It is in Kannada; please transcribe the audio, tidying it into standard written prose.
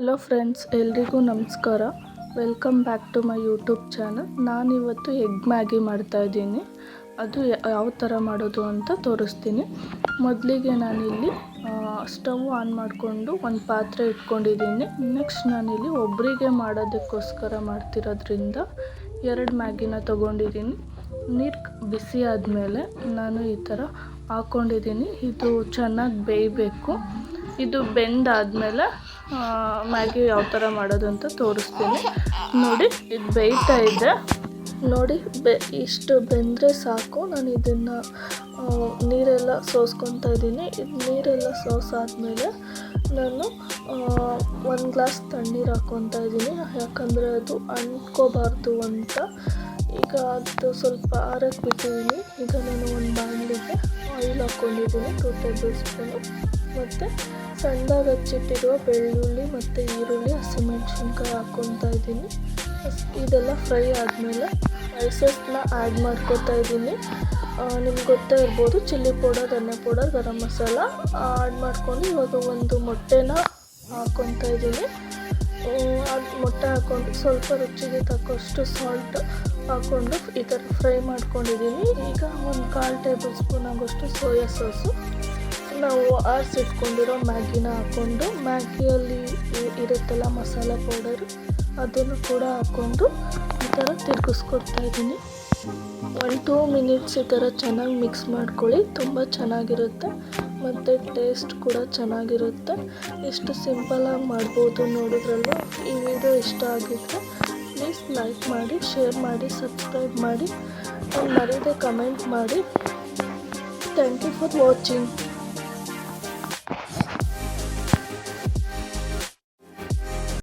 ಹಲೋ ಫ್ರೆಂಡ್ಸ್, ಎಲ್ರಿಗೂ ನಮಸ್ಕಾರ. Welcome back to my YouTube channel. ನಾನಿವತ್ತು ಎಗ್ ಮ್ಯಾಗಿ ಮಾಡ್ತಾಯಿದ್ದೀನಿ. ಅದು ಯಾವ ಥರ ಮಾಡೋದು ಅಂತ ತೋರಿಸ್ತೀನಿ. ಮೊದಲಿಗೆ ನಾನಿಲ್ಲಿ ಸ್ಟವ್ ಆನ್ ಮಾಡಿಕೊಂಡು ಒಂದು ಪಾತ್ರೆ ಇಟ್ಕೊಂಡಿದ್ದೀನಿ. ನೆಕ್ಸ್ಟ್ ನಾನಿಲ್ಲಿ ಒಬ್ಬರಿಗೆ ಮಾಡೋದಕ್ಕೋಸ್ಕರ ಮಾಡ್ತಿರೋದ್ರಿಂದ 2 ಮ್ಯಾಗಿನ ತೊಗೊಂಡಿದ್ದೀನಿ. ನೀರು ಬಿಸಿ ಆದಮೇಲೆ ನಾನು ಈ ಥರ ಹಾಕ್ಕೊಂಡಿದ್ದೀನಿ. ಇದು ಚೆನ್ನಾಗಿ ಬೇಯಬೇಕು. ಇದು ಬೆಂದಾದಮೇಲೆ ಮ್ಯಾಗಿ ಯಾವ ಥರ ಮಾಡೋದು ಅಂತ ತೋರಿಸ್ತೀನಿ. ನೋಡಿ, ಇದು ಬೇಯ್ತಾ ಇದೆ. ನೋಡಿ, ಇಷ್ಟು ಬೆಂದರೆ ಸಾಕು. ನಾನು ಇದನ್ನು ನೀರೆಲ್ಲ ಸೋಸ್ಕೊತಾ ಇದ್ದೀನಿ. ಇದು ನೀರೆಲ್ಲ ಸೋಸಾದ್ಮೇಲೆ ನಾನು 1 ಗ್ಲಾಸ್ ತಣ್ಣೀರು ಹಾಕ್ಕೊತಾ ಇದ್ದೀನಿ. ಯಾಕಂದರೆ ಅದು ಅಂಟ್ಕೋಬಾರ್ದು ಅಂತ. ಈಗ ಅದು ಸ್ವಲ್ಪ ಆರಕ್ಕೆ ಬಿಟ್ಟಿದ್ದೀನಿ. ಈಗ ನಾನು ಒಂದು ಬಾಣಲಿಗೆ ಆಯಿಲ್ ಹಾಕ್ಕೊಂಡಿದ್ದೀನಿ, 2 ಟೇಬಲ್ ಸ್ಪೂನು. ಮತ್ತು ಸಣ್ಣದಾಗಿ ಹಚ್ಚಿಟ್ಟಿರುವ ಬೆಳ್ಳುಳ್ಳಿ ಮತ್ತು ಈರುಳ್ಳಿ, ಹಸಿಮೆಣ್ಸಿನ್ಕಾಯಿ ಹಾಕ್ಕೊತಾ ಇದ್ದೀನಿ. ಇದೆಲ್ಲ ಫ್ರೈ ಆದಮೇಲೆ ಸ್ಪೈಸಸ್ನ ಆ್ಯಡ್ ಮಾಡ್ಕೊತಾ ಇದ್ದೀನಿ. ನಿಮ್ಗೆ ಗೊತ್ತೇ ಇರ್ಬೋದು, ಚಿಲ್ಲಿ ಪೌಡರ್, ಧನಿಯಾ ಪೌಡರ್, ಗರಂ ಮಸಾಲ ಆ್ಯಡ್ ಮಾಡ್ಕೊಂಡು ಇವಾಗ ಒಂದು ಮೊಟ್ಟೆನ ಹಾಕ್ಕೊತಾ ಇದ್ದೀನಿ. ಅದು ಮೊಟ್ಟೆ ಹಾಕ್ಕೊಂಡು ಸ್ವಲ್ಪ ರುಚಿಗೆ ತಕ್ಕಷ್ಟು ಸಾಲ್ಟ್ ಹಾಕ್ಕೊಂಡು ಈ ಥರ ಫ್ರೈ ಮಾಡ್ಕೊಂಡಿದ್ದೀನಿ. ಈಗ ಒಂದು 1/4 ಟೇಬಲ್ ಸ್ಪೂನ್ ಆಗೋಷ್ಟು ಸೋಯಾ ಸಾಸು, ನಾವು ಆರಿಸಿಟ್ಕೊಂಡಿರೋ ಮ್ಯಾಗಿನ ಹಾಕ್ಕೊಂಡು, ಮ್ಯಾಗಿಯಲ್ಲಿ ಇರುತ್ತಲ್ಲ ಮಸಾಲ ಪೌಡರು, ಅದನ್ನು ಕೂಡ ಹಾಕ್ಕೊಂಡು ಈ ಥರ ತಿರುಗಿಸ್ಕೊಡ್ತಾ ಇದ್ದೀನಿ. 1-2 ಮಿನಿಟ್ಸ್ ಈ ಥರ ಚೆನ್ನಾಗಿ ಮಿಕ್ಸ್ ಮಾಡ್ಕೊಳ್ಳಿ. ತುಂಬ ಚೆನ್ನಾಗಿರುತ್ತೆ ಮತ್ತು ಟೇಸ್ಟ್ ಕೂಡ ಚೆನ್ನಾಗಿರುತ್ತೆ. ಎಷ್ಟು ಸಿಂಪಲಾಗಿ ಮಾಡ್ಬೋದು ನೋಡಿದ್ರಲ್ವ. ಈ ವಿಡಿಯೋ ಇಷ್ಟ ಆಗಿದ್ದರೆ ಪ್ಲೀಸ್ ಲೈಕ್ ಮಾಡಿ, ಶೇರ್ ಮಾಡಿ, ಸಬ್ಸ್ಕ್ರೈಬ್ ಮಾಡಿ, ಮರೀದೆ ಕಮೆಂಟ್ ಮಾಡಿ. Thank you for watching.